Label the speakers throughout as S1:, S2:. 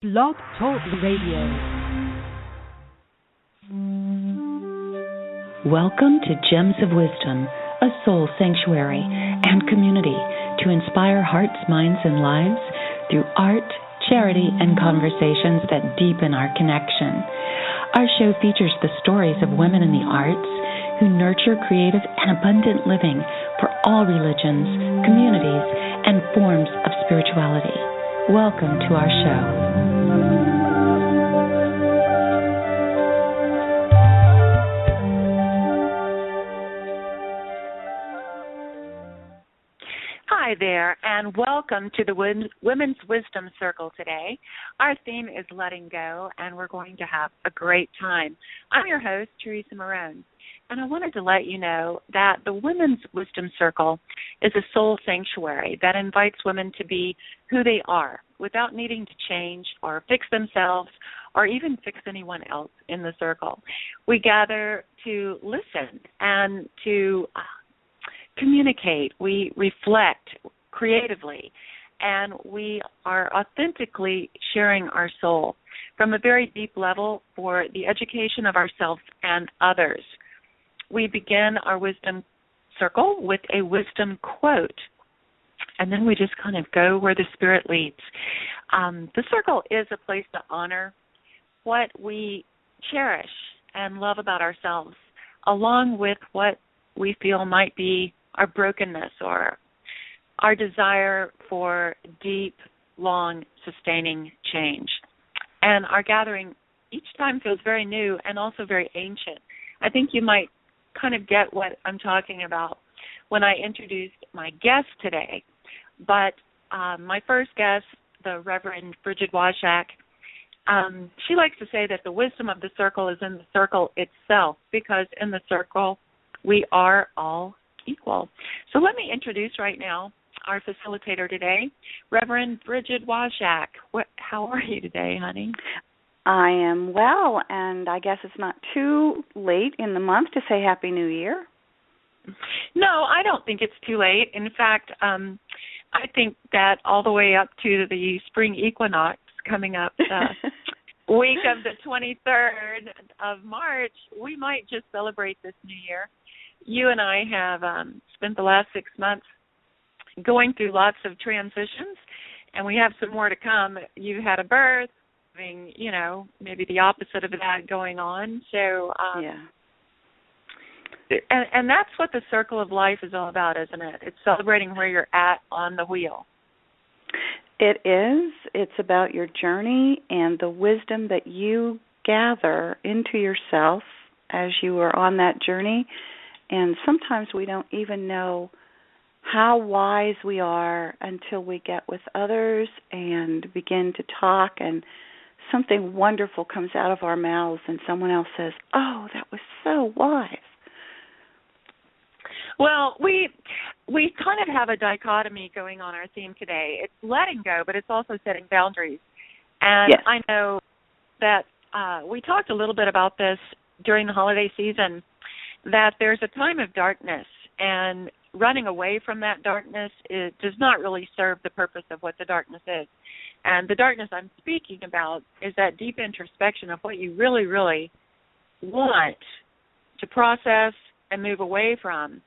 S1: Blog Talk Radio.
S2: Welcome to Gems of Wisdom, a soul sanctuary and community to inspire hearts, minds, and lives through art, charity, and conversations that deepen our connection. Our show features the stories of women in the arts who nurture creative and abundant living for all religions, communities, and forms of spirituality. Welcome to our show.
S3: Hi there, and welcome to the Women's Wisdom Circle today. Our theme is letting go, and we're going to have a great time. I'm your host, Teresa Marone, and I wanted to let you know that the Women's Wisdom Circle is a soul sanctuary that invites women to be who they are without needing to change or fix themselves or even fix anyone else in the circle. We gather to listen and to communicate, we reflect creatively, and we are authentically sharing our soul from a very deep level for the education of ourselves and others. We begin our wisdom circle with a wisdom quote, and then we just kind of go where the spirit leads. The circle is a place to honor what we cherish and love about ourselves, along with what we feel might be our brokenness or our desire for deep, long, sustaining change. And our gathering each time feels very new and also very ancient. I think you might kind of get what I'm talking about when I introduced my guest today. But my first guest, the Reverend Bridget Washak, she likes to say that the wisdom of the circle is in the circle itself, because in the circle we are all equal. So let me introduce right now our facilitator today, Reverend Bridget Washak. How are you today, honey?
S4: I am well, and I guess it's not too late in the month to say Happy New Year.
S3: No, I don't think it's too late. In fact, I think that all the way up to the spring equinox coming up week of the 23rd of March, we might just celebrate this new year. You and I have spent the last 6 months going through lots of transitions, and we have some more to come. You had a birth, having, maybe the opposite of that going on. So,
S4: yeah.
S3: And that's what the circle of life is all about, isn't it? It's celebrating where you're at on the wheel.
S4: It is. It's about your journey and the wisdom that you gather into yourself as you are on that journey. And sometimes we don't even know how wise we are until we get with others and begin to talk, and something wonderful comes out of our mouths and someone else says, "Oh, that was so wise."
S3: Well, we kind of have a dichotomy going on our theme today. It's letting go, but it's also setting boundaries. And
S4: yes.
S3: I know that we talked a little bit about this during the holiday season, that there's a time of darkness, and running away from that darkness does not really serve the purpose of what the darkness is. And the darkness I'm speaking about is that deep introspection of what you really, really want to process and move away from.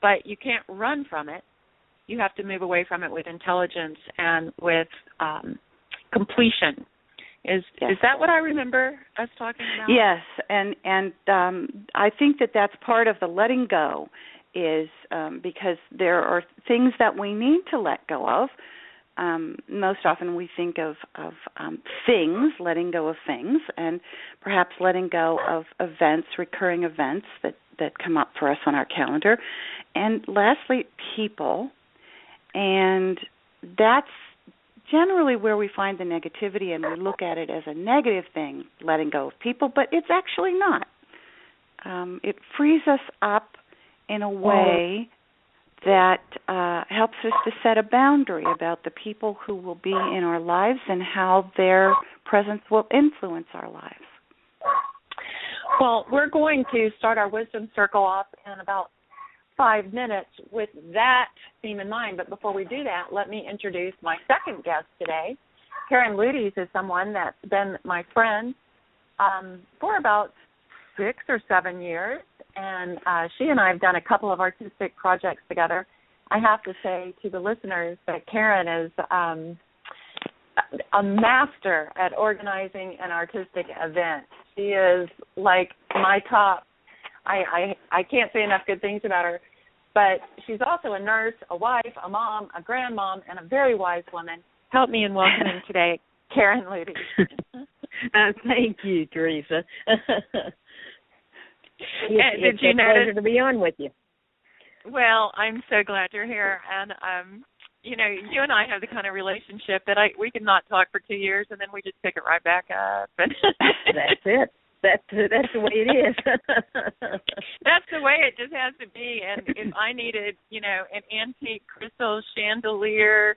S3: But you can't run from it. You have to move away from it with intelligence and with completion. Is that what I remember us talking about?
S4: Yes, and I think that that's part of the letting go, is because there are things that we need to let go of. Most often we think of things, letting go of things, and perhaps letting go of events, recurring events that come up for us on our calendar. And lastly, people. And that's generally where we find the negativity, and we look at it as a negative thing, letting go of people, but it's actually not. It frees us up in a way that helps us to set a boundary about the people who will be in our lives and how their presence will influence our lives.
S3: Well, we're going to start our wisdom circle off in about 5 minutes with that theme in mind. But before we do that, let me introduce my second guest today, Karen Ludes is someone that's been my friend for about 6 or 7 years, and she and I have done a couple of artistic projects together. I have to say to the listeners that Karen is a master at organizing an artistic event. She is like my top. I can't say enough good things about her, but she's also a nurse, a wife, a mom, a grandmom, and a very wise woman. Help me in welcoming today Karen Ludes.
S1: Thank you, Teresa.
S3: Did you
S1: a pleasure to be on with you.
S3: Well, I'm so glad you're here, and you know, you and I have the kind of relationship that we can not talk for 2 years, and then we just pick it right back up. And
S1: that's it. That's the way it is.
S3: That's the way it just has to be. And if I needed, you know, an antique crystal chandelier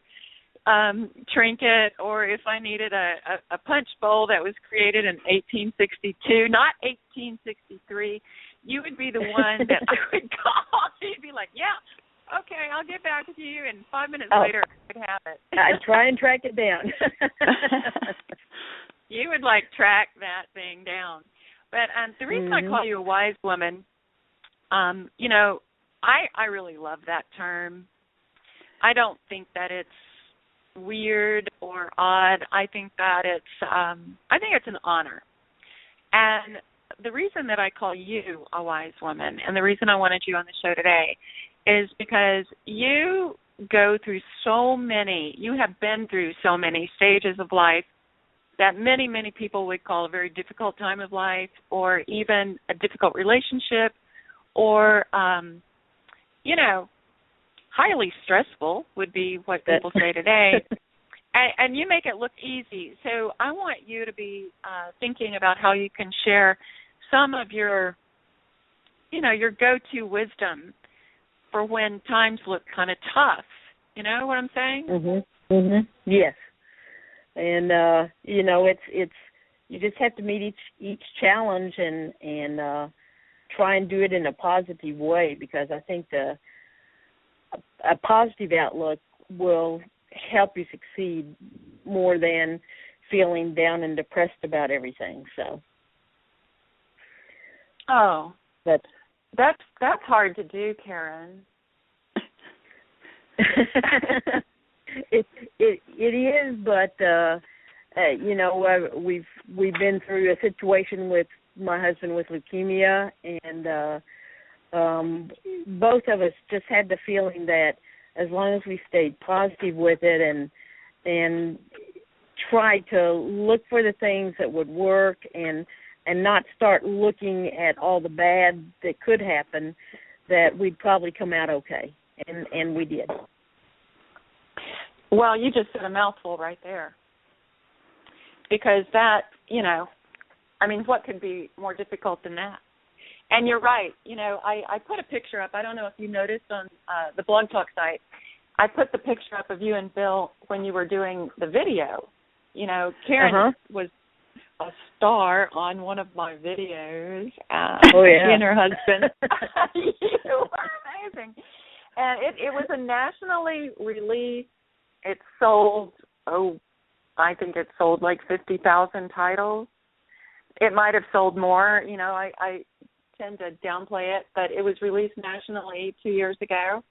S3: trinket, or if I needed a punch bowl that was created in 1862, not 1863, you would be the one that I would call. You'd be like, yeah, okay, I'll get back to you, and 5 minutes later I would have it.
S1: I'd try and track it down.
S3: You would, like, track that thing down. But the reason I call you a wise woman, you know, I really love that term. I don't think that it's weird or odd. I think that it's an honor. And the reason that I call you a wise woman, and the reason I wanted you on the show today, is because you have been through so many stages of life that many, many people would call a very difficult time of life, or even a difficult relationship, or, you know, highly stressful would be what people say today. And you make it look easy. So I want you to be thinking about how you can share some of your, you know, your go-to wisdom for when times look kind of tough. You know what I'm saying?
S1: Yes. And you know, it's you just have to meet each challenge and try and do it in a positive way, because I think a positive outlook will help you succeed more than feeling down and depressed about everything. So.
S3: Oh, that's hard to do, Karen.
S1: It is, but you know, we've been through a situation with my husband with leukemia, and both of us just had the feeling that as long as we stayed positive with it and tried to look for the things that would work and not start looking at all the bad that could happen, that we'd probably come out okay, and we did.
S3: Well, you just said a mouthful right there. Because that, you know, I mean, what could be more difficult than that? And you're right. You know, I put a picture up. I don't know if you noticed on the Blog Talk site. I put the picture up of you and Bill when you were doing the video. You know, Karen was a star on one of my videos. She and her husband. You were amazing. And it was a nationally released. It sold, I think it sold like 50,000 titles. It might have sold more. You know, I tend to downplay it, but it was released nationally 2 years ago.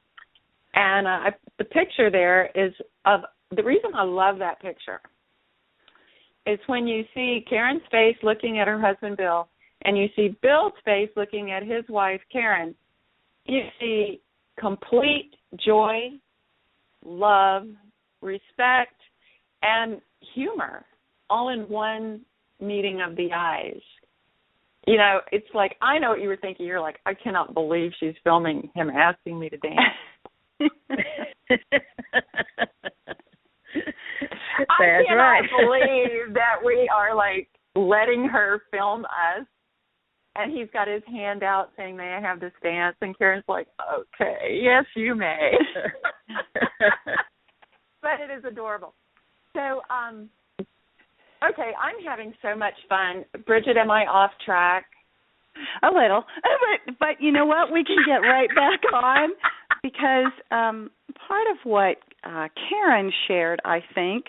S3: And the picture there is of the reason I love that picture is when you see Karen's face looking at her husband, Bill, and you see Bill's face looking at his wife, Karen, you see complete joy, love, respect, and humor all in one meeting of the eyes. You know, it's like, I know what you were thinking. You're like, I cannot believe she's filming him asking me to dance. I cannot believe that we are, like, letting her film us. And he's got his hand out saying, may I have this dance? And Karen's like, okay, yes, you may. But it is adorable. So, okay, I'm having so much fun. Bridget, am I off track?
S4: A little. But you know what? We can get right back on, because part of what Karen shared, I think,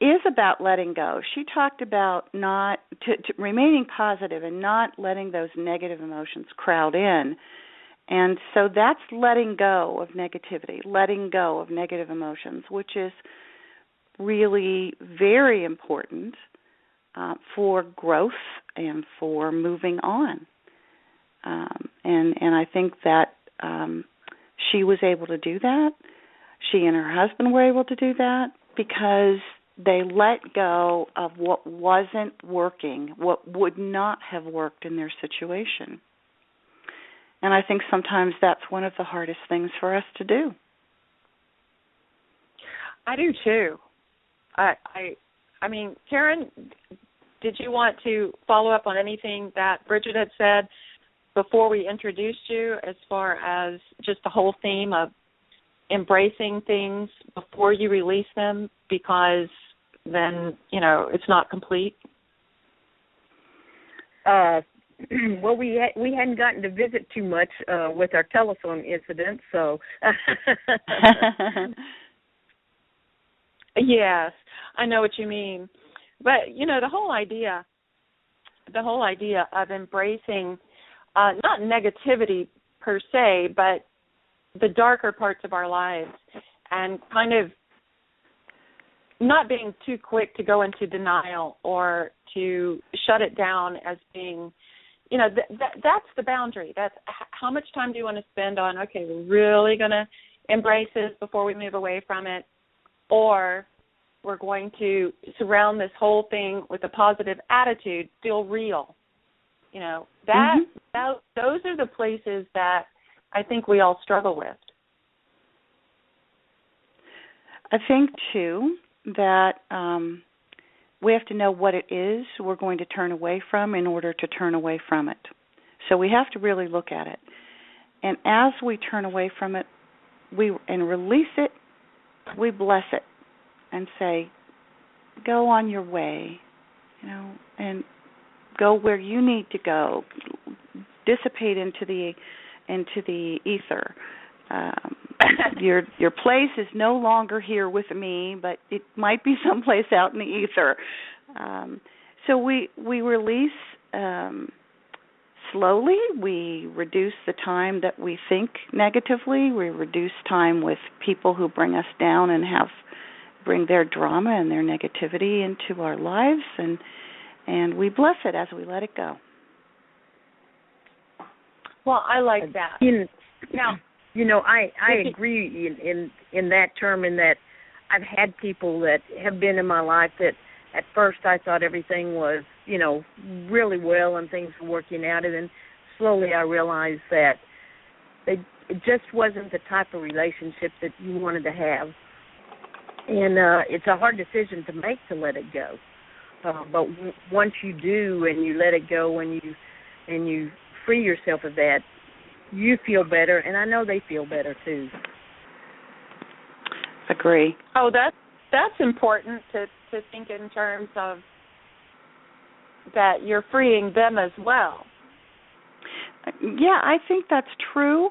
S4: is about letting go. She talked about not to remaining positive and not letting those negative emotions crowd in. And so that's letting go of negativity, letting go of negative emotions, which is really very important for growth and for moving on. And I think that she was able to do that. She and her husband were able to do that because they let go of what wasn't working, what would not have worked in their situation. And I think sometimes that's one of the hardest things for us to do.
S3: I do too. I mean, Karen, did you want to follow up on anything that Bridget had said before we introduced you, as far as just the whole theme of embracing things before you release them, because then, it's not complete?
S1: Well, we hadn't gotten to visit too much with our telephone incident, so.
S3: Yes, I know what you mean. But, the whole idea of embracing not negativity per se, but the darker parts of our lives, and kind of not being too quick to go into denial or to shut it down as being, that's the boundary. That's how much time do you want to spend on, okay, we're really going to embrace this before we move away from it, or we're going to surround this whole thing with a positive attitude, feel real. Those are the places that I think we all struggle with.
S4: I think, too, that we have to know what it is we're going to turn away from in order to turn away from it. So we have to really look at it. And as we turn away from it and release it, we bless it and say, go on your way, and go where you need to go, dissipate into the ether. Your place is no longer here with me, but it might be someplace out in the ether. So we release slowly. We reduce the time that we think negatively. We reduce time with people who bring us down and bring their drama and their negativity into our lives, and we bless it as we let it go.
S3: Well, I like that.
S1: Now, I agree in that term, in that I've had people that have been in my life that at first I thought everything was, really well and things were working out, and then slowly I realized that it just wasn't the type of relationship that you wanted to have. And it's a hard decision to make, to let it go. But once you do and you let it go and you free yourself of that, you feel better, and I know they feel better too.
S4: Agree.
S3: Oh, that's important to think in terms of that you're freeing them as well.
S4: Yeah, I think that's true.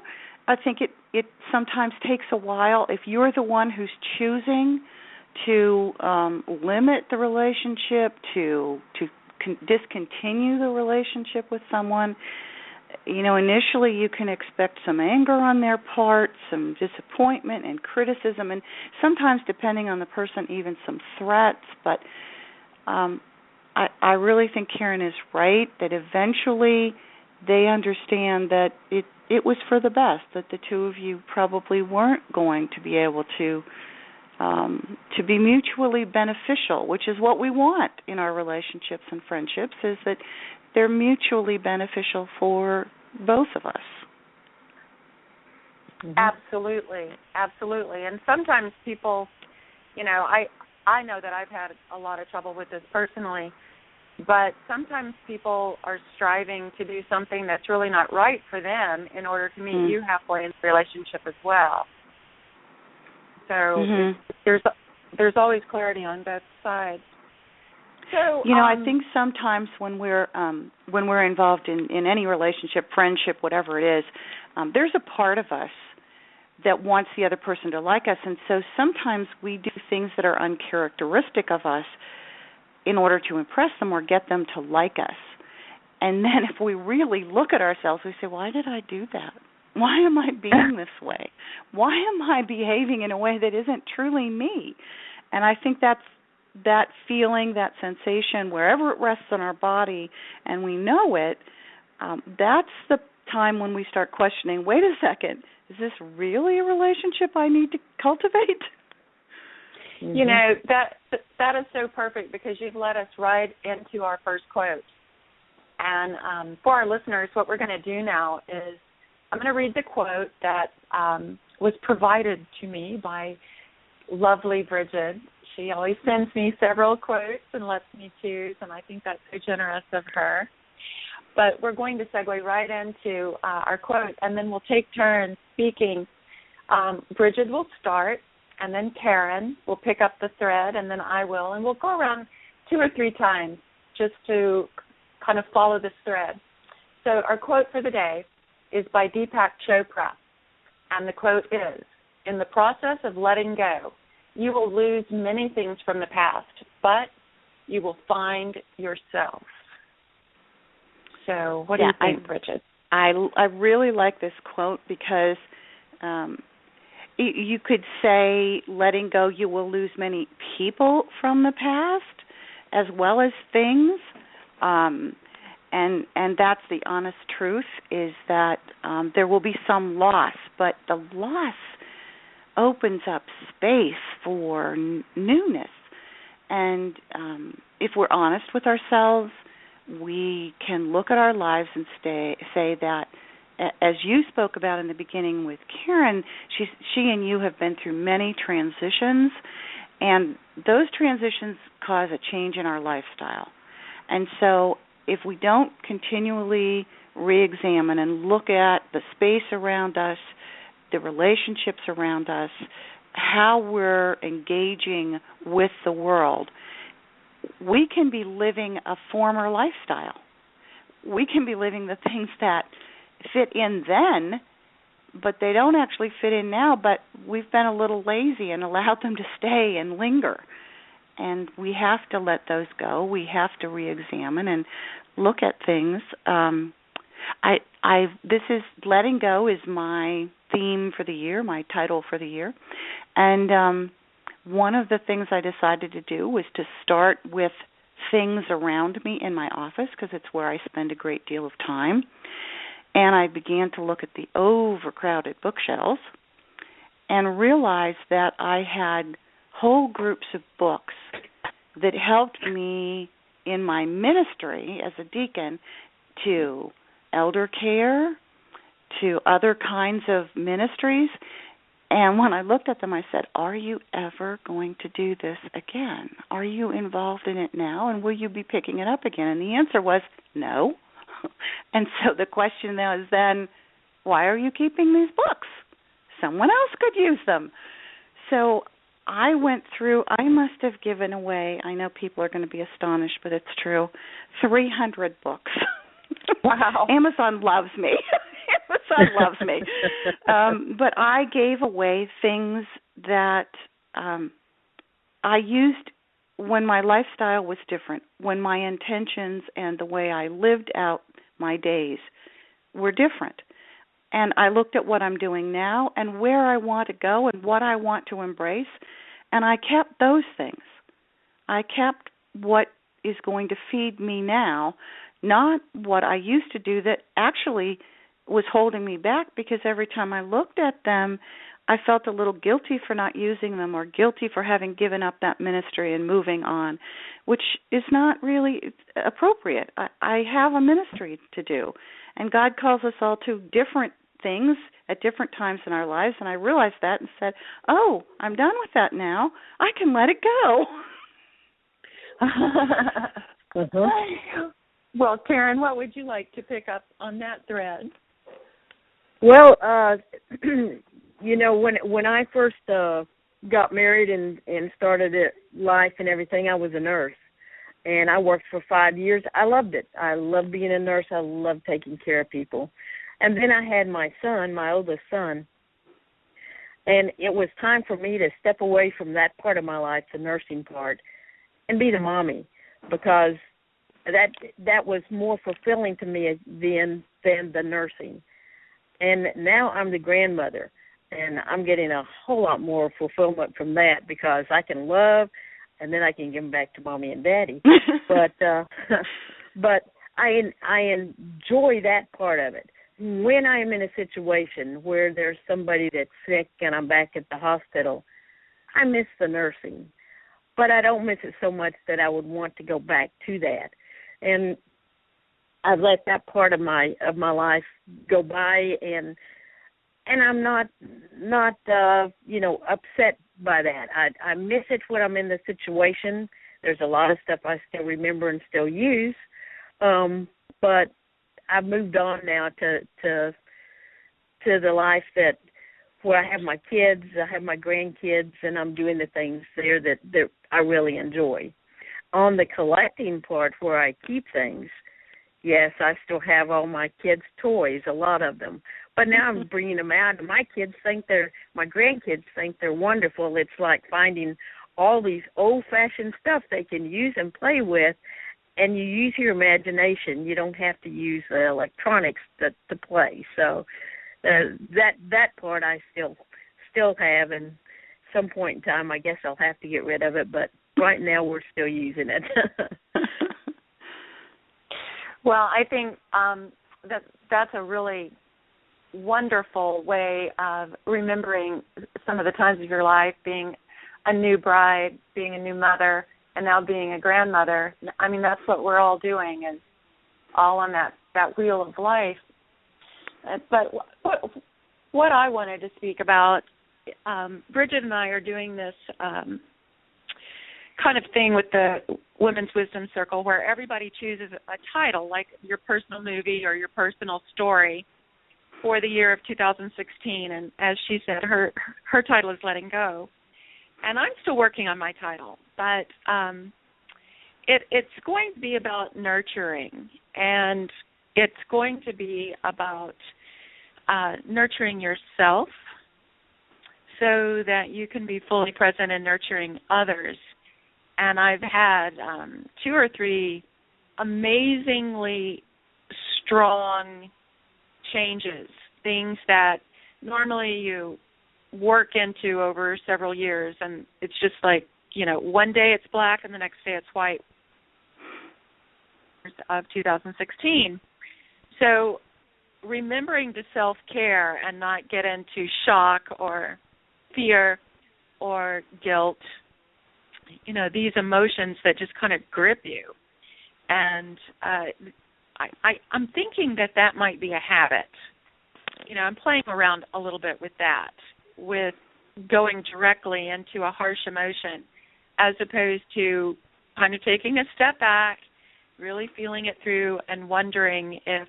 S4: I think it sometimes takes a while. If you're the one who's choosing to limit the relationship, to discontinue the relationship with someone, initially you can expect some anger on their part, some disappointment and criticism, and sometimes, depending on the person, even some threats. But I really think Karen is right, that eventually they understand that it was for the best, that the two of you probably weren't going to be able to be mutually beneficial, which is what we want in our relationships and friendships, is that they're mutually beneficial for both of us.
S3: Mm-hmm. Absolutely. And sometimes people, I know that I've had a lot of trouble with this personally, but sometimes people are striving to do something that's really not right for them in order to meet you halfway in the relationship as well. So there's always clarity on both sides. So
S4: I think sometimes when we're involved in any relationship, friendship, whatever it is, there's a part of us that wants the other person to like us. And so sometimes we do things that are uncharacteristic of us in order to impress them or get them to like us. And then if we really look at ourselves, we say, why did I do that? Why am I being this way? Why am I behaving in a way that isn't truly me? And I think that's that feeling, that sensation, wherever it rests on our body and we know it, that's the time when we start questioning, wait a second, is this really a relationship I need to cultivate?
S3: Mm-hmm. You know, that is so perfect because you've led us right into our first quote. And for our listeners, what we're going to do now is I'm going to read the quote that was provided to me by lovely Bridget. She always sends me several quotes and lets me choose, and I think that's so generous of her. But we're going to segue right into our quote, and then we'll take turns speaking. Bridget will start, and then Karen will pick up the thread, and then I will. And we'll go around 2 or 3 times just to kind of follow this thread. So our quote for the day is by Deepak Chopra, and the quote is, in the process of letting go, you will lose many things from the past, but you will find yourself. So what do you think, Bridget?
S4: I really like this quote because you could say letting go, you will lose many people from the past as well as things. And that's the honest truth, is that there will be some loss, but the loss opens up space for newness. And if we're honest with ourselves, we can look at our lives and say that, as you spoke about in the beginning with Karen, she and you have been through many transitions, and those transitions cause a change in our lifestyle. And so if we don't continually re-examine and look at the space around us, the relationships around us, how we're engaging with the world, we can be living a former lifestyle. We can be living the things that fit in then, but they don't actually fit in now, but we've been a little lazy and allowed them to stay and linger. And we have to let those go. We have to re-examine and look at things. This is letting go is my theme for the year, my title for the year. And one of the things I decided to do was to start with things around me in my office, because it's where I spend a great deal of time. And I began to look at the overcrowded bookshelves and realized that I had whole groups of books that helped me in my ministry as a deacon to elder care, to other kinds of ministries. And when I looked at them, I said, are you ever going to do this again? Are you involved in it now? And will you be picking it up again? And the answer was no. And so the question now is then, why are you keeping these books? Someone else could use them. So I went through, I must have given away, I know people are going to be astonished, but it's true, 300 books.
S3: Wow.
S4: Amazon loves me. Amazon loves me. But I gave away things that I used when my lifestyle was different, when my intentions and the way I lived out my days were different. And I looked at what I'm doing now and where I want to go and what I want to embrace, and I kept those things. I kept what is going to feed me now, not what I used to do that actually was holding me back, because every time I looked at them, I felt a little guilty for not using them or guilty for having given up that ministry and moving on, which is not really appropriate. I have a ministry to do, and God calls us all to different things at different times in our lives, and I realized that and said, oh, I'm done with that now. I can let it go.
S3: Uh-huh. Well, Karen, what would you like to pick up on that thread?
S1: Well, you know, when I first got married and started life and everything, I was a nurse, and I worked for 5 years. I loved it. I loved being a nurse. I loved taking care of people. And then I had my son, my oldest son, And it was time for me to step away from that part of my life, the nursing part, and be the mommy, because that was more fulfilling to me than the nursing. And now I'm the grandmother, and I'm getting a whole lot more fulfillment from that, because I can love, and then I can give them back to mommy and daddy. But I enjoy that part of it. When I'm in a situation where there's somebody that's sick and I'm back at the hospital, I miss the nursing, but I don't miss it so much that I would want to go back to that. And I've let that part of my life go by, and I'm not upset by that. I miss it when I'm in the situation. There's a lot of stuff I still remember and still use, but I've moved on now to the life that where I have my kids, I have my grandkids, and I'm doing the things there that I really enjoy. On the collecting part, where I keep things, yes, I still have all my kids' toys, a lot of them. But now I'm bringing them out, and my grandkids think they're wonderful. It's like finding all these old-fashioned stuff they can use and play with, and you use your imagination. You don't have to use the electronics to play. So that part I still have, and some point in time I guess I'll have to get rid of it, but right now we're still using it.
S3: Well, I think that's a really wonderful way of remembering some of the times of your life, being a new bride, being a new mother, and now being a grandmother. I mean, that's what we're all doing, is all on that wheel of life. But what I wanted to speak about, Bridget and I are doing this kind of thing with the Women's Wisdom Circle, where everybody chooses a title, like your personal movie or your personal story, for the year of 2016. And as she said, her title is Letting Go. And I'm still working on my title, but it's going to be about nurturing, and it's going to be about nurturing yourself so that you can be fully present in nurturing others. And I've had 2 or 3 amazingly strong changes, things that normally you work into over several years, and it's just like, one day it's black and the next day it's white. Of 2016. So remembering to self-care and not get into shock or fear or guilt, these emotions that just kind of grip you. And I'm thinking that might be a habit. I'm playing around a little bit with that, with going directly into a harsh emotion as opposed to kind of taking a step back, really feeling it through and wondering if,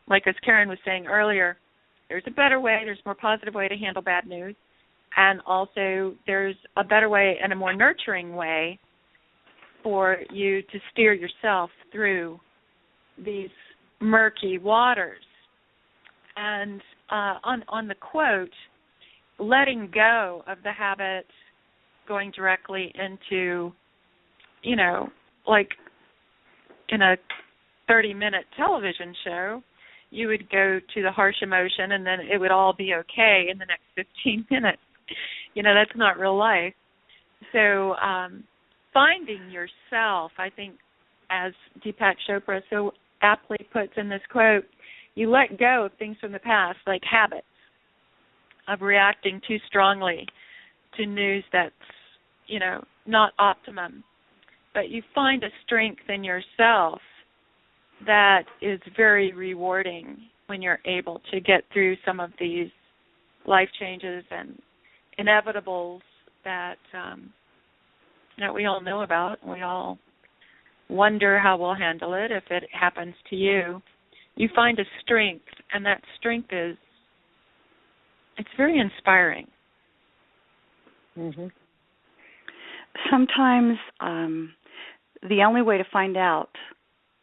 S3: like as Karen was saying earlier, there's a better way, there's a more positive way to handle bad news, and also there's a better way and a more nurturing way for you to steer yourself through these murky waters. And on the quote, letting go of the habit, going directly into, like in a 30-minute television show, you would go to the harsh emotion and then it would all be okay in the next 15 minutes. That's not real life. So finding yourself, I think, as Deepak Chopra so aptly puts in this quote, you let go of things from the past, like habits of reacting too strongly to news that's, not optimum. But you find a strength in yourself that is very rewarding when you're able to get through some of these life changes and inevitables that we all know about. We all wonder how we'll handle it if it happens to you. You find a strength, and that strength it's very inspiring.
S1: Mm-hmm.
S4: Sometimes the only way to find out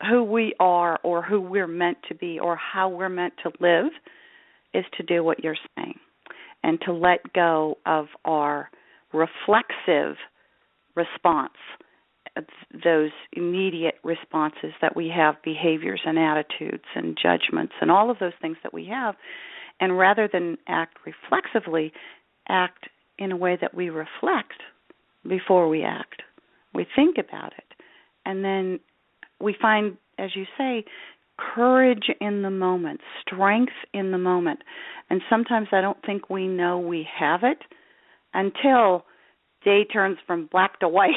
S4: who we are or who we're meant to be or how we're meant to live is to do what you're saying. and to let go of our reflexive response, those immediate responses that we have, behaviors and attitudes and judgments and all of those things that we have, and rather than act reflexively, act in a way that we reflect before we act. We think about it. And then we find, as you say, courage in the moment, strength in the moment. And sometimes I don't think we know we have it until day turns from black to white,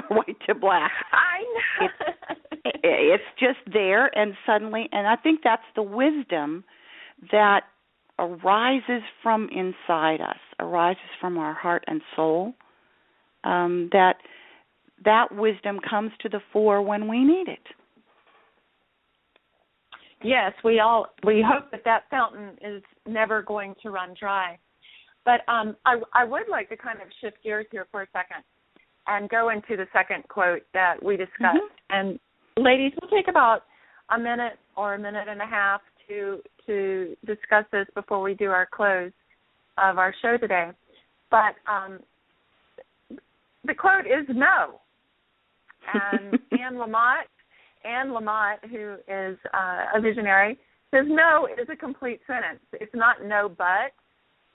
S4: white to black.
S3: I know.
S4: It's just there, and suddenly, and I think that's the wisdom that arises from inside us, arises from our heart and soul, that wisdom comes to the fore when we need it.
S3: Yes, we hope that fountain is never going to run dry. But I would like to kind of shift gears here for a second and go into the second quote that we discussed. Mm-hmm. And ladies, we'll take about a minute or a minute and a half to discuss this before we do our close of our show today. But the quote is no. And Anne Lamott, who is a visionary, says no is a complete sentence. It's not no but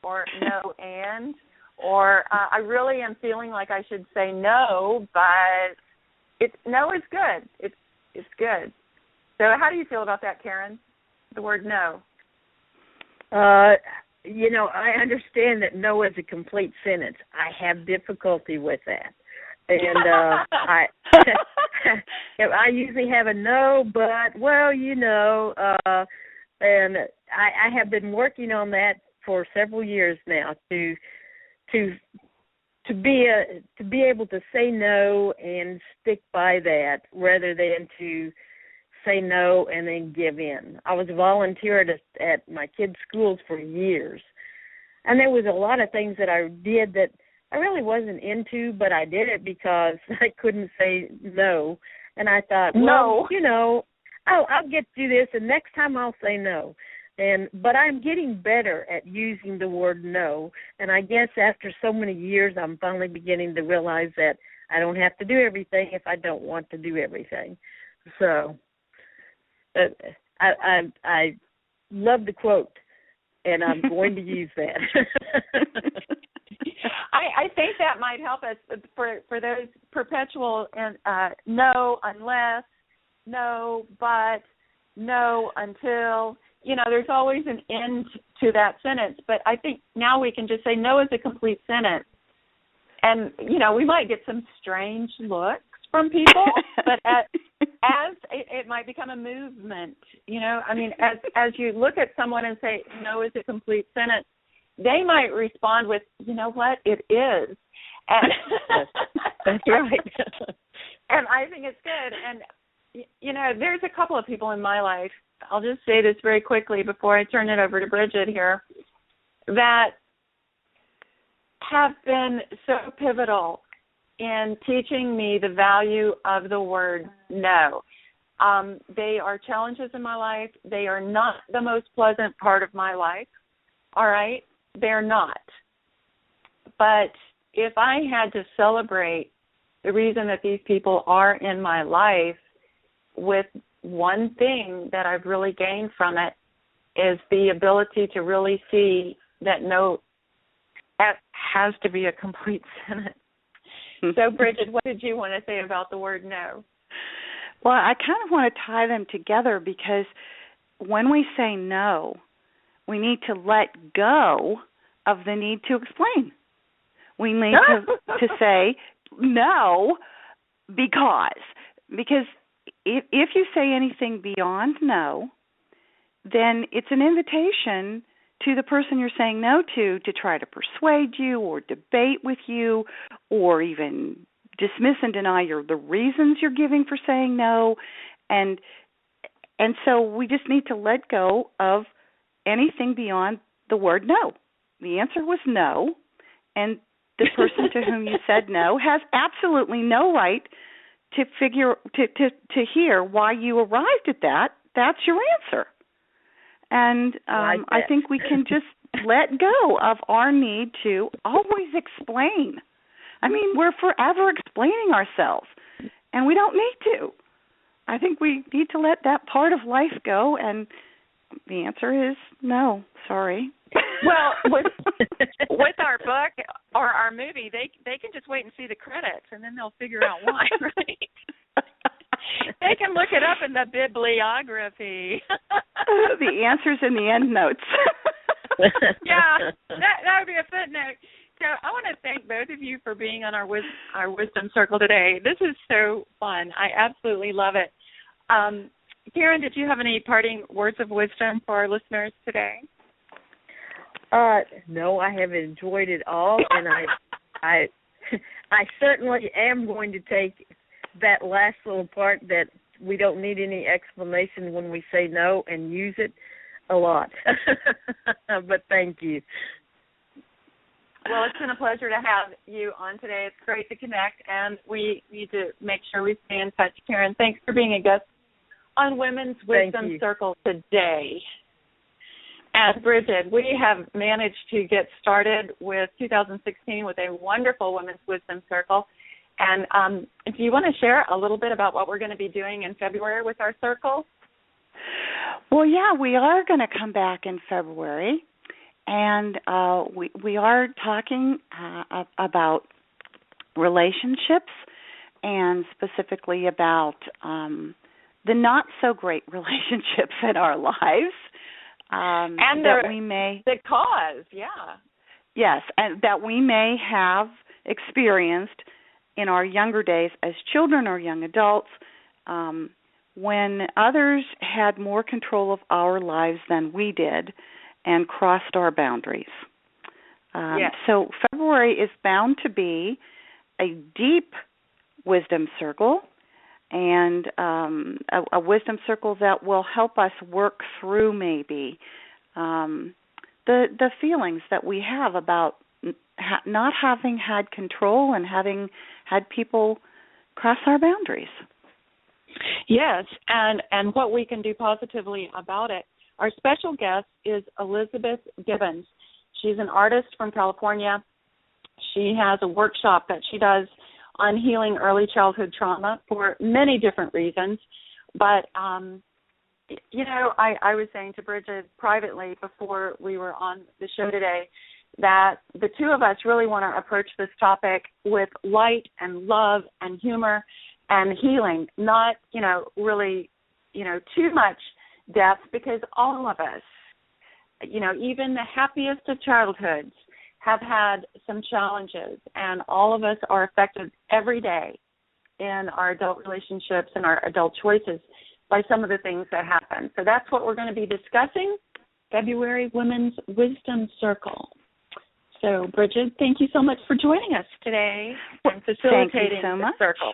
S3: or no and, or I really am feeling like I should say no, but no is good. It's good. So how do you feel about that, Karen? The word no.
S1: I understand that no is a complete sentence. I have difficulty with that. And I usually have a no, but, and I have been working on that for several years now to be able to say no and stick by that rather than to say no and then give in. I was a volunteer at my kids' schools for years, and there was a lot of things that I did that I really wasn't into, but I did it because I couldn't say no. And I thought, I'll get to this, and next time I'll say no. But I'm getting better at using the word no, and I guess after so many years, I'm finally beginning to realize that I don't have to do everything if I don't want to do everything. So I love the quote, and I'm going to use that.
S3: I think that might help us for those perpetual no unless, no but, no until. There's always an end to that sentence. But I think now we can just say no is a complete sentence. And, we might get some strange looks from people, but as it might become a movement, as you look at someone and say no is a complete sentence, they might respond with, you know what, it is. And
S1: that's right.
S3: And I think it's good. And, there's a couple of people in my life, I'll just say this very quickly before I turn it over to Bridget here, that have been so pivotal in teaching me the value of the word no. They are challenges in my life. They are not the most pleasant part of my life, all right? They're not. But if I had to celebrate the reason that these people are in my life with one thing that I've really gained from it is the ability to really see that no has to be a complete sentence. So, Bridget, what did you want to say about the word no?
S4: Well, I kind of want to tie them together because when we say no, we need to let go of the need to explain. We need to say no because if you say anything beyond no, then it's an invitation to the person you're saying no to try to persuade you or debate with you or even dismiss and deny the reasons you're giving for saying no. And so we just need to let go of anything beyond the word no. The answer was no, and the person to whom you said no has absolutely no right to hear why you arrived at that. That's your answer. And I think we can just let go of our need to always explain. I mean, we're forever explaining ourselves, and we don't need to. I think we need to let that part of life go, and the answer is no, sorry.
S3: Well, with our book or our movie, they can just wait and see the credits, and then they'll figure out why, right? They can look it up in the bibliography.
S4: The answer's in the end notes.
S3: Yeah, that would be a footnote. So I want to thank both of you for being on our Wisdom Circle today. This is so fun. I absolutely love it. Karen, did you have any parting words of wisdom for our listeners today?
S1: No, I have enjoyed it all, and I certainly am going to take that last little part that we don't need any explanation when we say no and use it a lot. But thank you.
S3: Well, it's been a pleasure to have you on today. It's great to connect, and we need to make sure we stay in touch. Karen, thanks for being a guest on Women's Wisdom Circle today. And Bridget, we have managed to get started with 2016 with a wonderful Women's Wisdom Circle. And do you want to share a little bit about what we're going to be doing in February with our circle?
S4: Well, yeah, we are going to come back in February, and we are talking about relationships, and specifically about the not-so-great relationships in our lives.
S3: And
S4: that we may...
S3: The cause, yeah.
S4: Yes, and that we may have experienced in our younger days as children or young adults, when others had more control of our lives than we did and crossed our boundaries.
S3: Yes.
S4: So February is bound to be a deep wisdom circle, and a wisdom circle that will help us work through maybe the feelings that we have about not having had control and having had people cross our boundaries.
S3: Yes, and what we can do positively about it. Our special guest is Elizabeth Gibbons. She's an artist from California. She has a workshop that she does on healing early childhood trauma for many different reasons. But, I was saying to Bridget privately before we were on the show today that the two of us really want to approach this topic with light and love and humor and healing, not, really, too much depth, because all of us, even the happiest of childhoods have had some challenges, and all of us are affected every day in our adult relationships and our adult choices by some of the things that happen. So that's what we're going to be discussing, February Women's Wisdom Circle. So, Bridget, thank you so much for joining us today and facilitating the circle.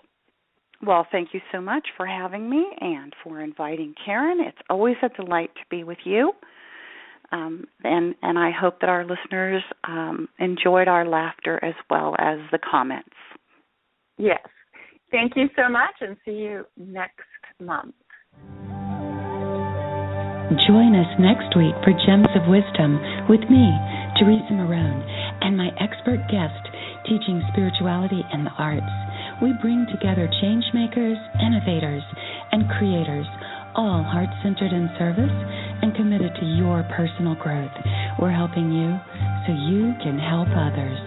S4: Well, thank you so much for having me and for inviting Karen. It's always a delight to be with you. And I hope that our listeners enjoyed our laughter as well as the comments.
S3: Yes. Thank you so much, and see you next month.
S2: Join us next week for Gems of Wisdom with me, Teresa Marone, and my expert guest teaching spirituality and the arts. We bring together change makers, innovators, and creators, all heart-centered in service and committed to your personal growth. We're helping you so you can help others.